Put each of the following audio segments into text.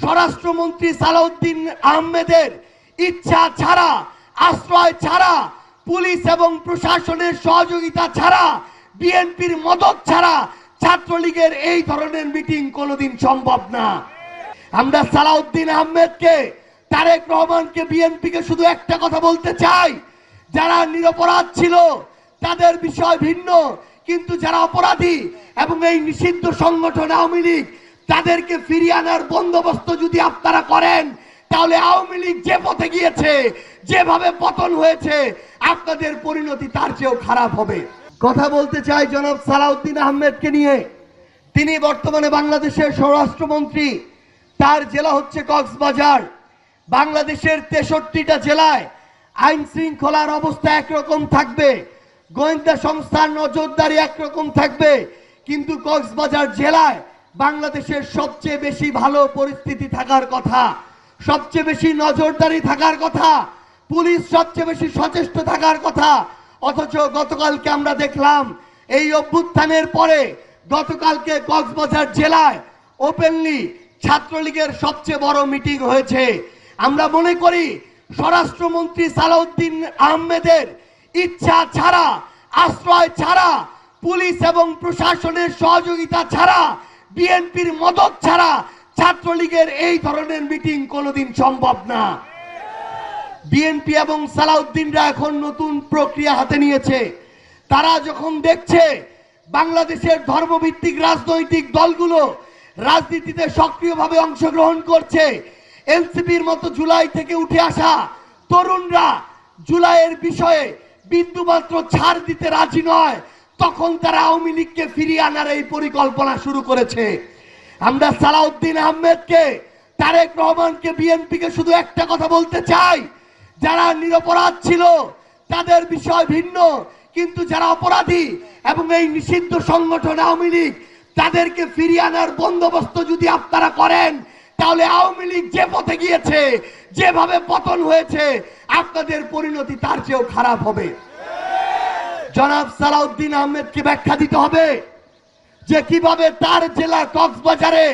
স্বরাষ্ট্রমন্ত্রী সালাউদ্দিন আহমেদের ইচ্ছা ছাড়া, আশ্রয় ছাড়া, পুলিশ এবং প্রশাসনের সহযোগিতা ছাড়া, বিএনপির মদত ছাড়া ছাত্রলীগের এই ধরনের মিটিং কোনোদিন সম্ভব না। আমরা সালাউদ্দিন আহমেদকে, তারেক রহমানকে, বিএনপিকে শুধু একটা কথা বলতে চাই, যারা নিরপরাধ ছিল তাদের বিষয় ভিন্ন, কিন্তু যারা অপরাধী এবং এই নিষিদ্ধ সংগঠন আওয়ামী লীগ, তাদেরকে ফিরিয়ে আনার বন্দোবস্ত যদি আপনারা করেন, তাহলে আওয়ামী লীগ যে পথে গিয়েছে, যেভাবে পতন হয়েছে, আপনাদের পরিণতি তার চেয়েও খারাপ হবে। কথা বলতে চাই জনাব সালাউদ্দিন আহমেদকে নিয়ে। তিনি বর্তমানে বাংলাদেশের স্বরাষ্ট্রমন্ত্রী। তার জেলা হচ্ছে কক্সবাজার। বাংলাদেশের 63টা জেলায় আইন শৃঙ্খলার অবস্থা একরকম থাকবে, গোয়েন্দা সংস্থার নজরদারি একরকম থাকবে, কিন্তু কক্সবাজার জেলায় বাংলাদেশের সবচেয়ে বেশি ভালো পরিস্থিতি থাকার কথা, সবচেয়ে বেশি নজরদারি থাকার কথা, পুলিশ সবচেয়ে বেশি সচেষ্ট থাকার কথা। অথচ গতকালকে আমরা দেখলাম এই অভ্যুত্থানের পরে গতকালকে কক্সবাজার জেলায় ওপেনলি ছাত্রলীগের সবচেয়ে বড় মিটিং হয়েছে। আমরা মনে করি স্বরাষ্ট্রমন্ত্রী সালাউদ্দিন আহমেদের ইচ্ছা ছাড়া, আশ্রয় ছাড়া, পুলিশ এবং প্রশাসনের সহযোগিতা ছাড়া, বিএনপির মদত ছাড়া ছাত্রলীগের এই ধরনের মিটিং কোনোদিন সম্ভব না। বিএনপি এবং সালাউদ্দিনরা এখন নতুন প্রক্রিয়া হাতে নিয়েছে। তারা যখন দেখছে বাংলাদেশের ধর্মভিত্তিক রাজনৈতিক দলগুলো রাজনীতিতে সক্রিয়ভাবে অংশগ্রহণ করছে, এনসিপির মতো জুলাই থেকে উঠে আসা তরুণরা জুলাইয়ের বিষয়ে বিন্দুমাত্র ছাড় দিতে রাজি নয়, তখন তারা আওয়ামী লীগকে ফিরিয়ে আনার এই পরিকল্পনা শুরু করেছে। আমরা সালাউদ্দিন আহমেদকে, তারেক রহমানকে, বিএনপিকে শুধু একটা কথা বলতে চাই, যারা নিরপরাধ ছিল তাদের বিষয় ভিন্ন, কিন্তু যারা অপরাধী এবং এই নিষিদ্ধ সংগঠন আওয়ামী লীগ, তাদেরকে ফিরিয়ে আনার বন্দোবস্ত যদি আপনারা করেন, তাহলে আওয়ামী লীগ যে পথে গিয়েছে, যেভাবে পতন হয়েছে, আপনাদের পরিণতি তার চেয়েও খারাপ হবে। জনাব সালাউদ্দিন আহমেদকে ব্যাখ্যা দিতে হবে যে কিভাবে তার জেলা কক্সবাজারে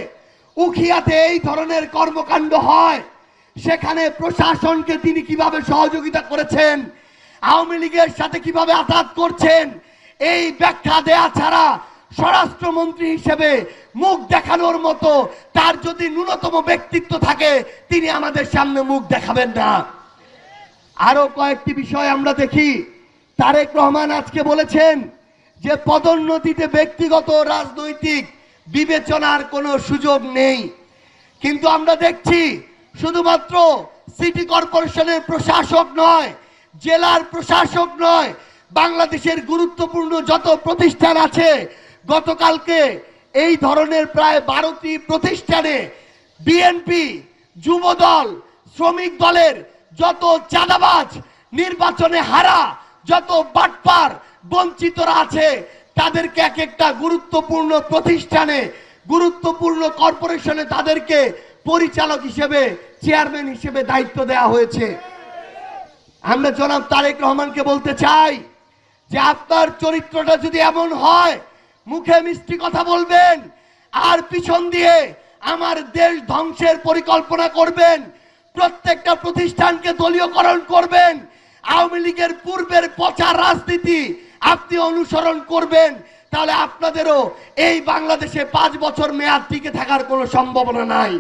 উখিয়াতে এই ধরনের কর্মকাণ্ড হয়, সেখানে প্রশাসনকে তিনি কিভাবে সহযোগিতা করেছেন, আওয়ামী লীগের সাথে কিভাবে আঘাত করছেন, এই ব্যাখ্যা দেয়া ছাড়া স্বরাষ্ট্রমন্ত্রী হিসেবে মুখ দেখানোর মতো তার যদি ন্যূনতম ব্যক্তিত্ব থাকে, তিনি আমাদের সামনে মুখ দেখাবেন না। আরো কয়েকটি বিষয় আমরা দেখি। তারেক রহমান আজকে বলেছেন যে পদোন্নতিতে ব্যক্তিগত রাজনৈতিক বিবেচনার কোনো সুযোগ নেই, কিন্তু আমরা দেখছি শুধুমাত্র সিটি কর্পোরেশনের প্রশাসক নয়, জেলার প্রশাসক নয়, বাংলাদেশের গুরুত্বপূর্ণ যত প্রতিষ্ঠান আছে, গতকালকে এই ধরনের প্রায় 12টি প্রতিষ্ঠানে বিএনপি, যুবদল, শ্রমিক দলের যত চাঁদাবাজ, নির্বাচনে হারা যত বাটপার বঞ্চিতরা আছে, তাদেরকে এক একটা গুরুত্বপূর্ণ প্রতিষ্ঠানে, গুরুত্বপূর্ণ কর্পোরেশনে তাদেরকে পরিচালক হিসেবে, চেয়ারম্যান হিসেবে দায়িত্ব দেওয়া হয়েছে। আমরা জনাব তারেক রহমানকে বলতে চাই যে আপনার চরিত্রটা যদি এমন হয়, মুখে মিষ্টি কথা বলবেন আর পিছন দিয়ে আমার দেশ ধ্বংসের পরিকল্পনা করবেন, প্রত্যেকটা প্রতিষ্ঠানকে দলীয়করণ করবেন, আওয়ামী লীগের পূর্বের পচা রাজনীতি আপনি অনুসরণ করবেন, তাহলে আপনাদেরও এই বাংলাদেশে 5 বছর মেয়াদ টিকে থাকার কোনো সম্ভাবনা নাই।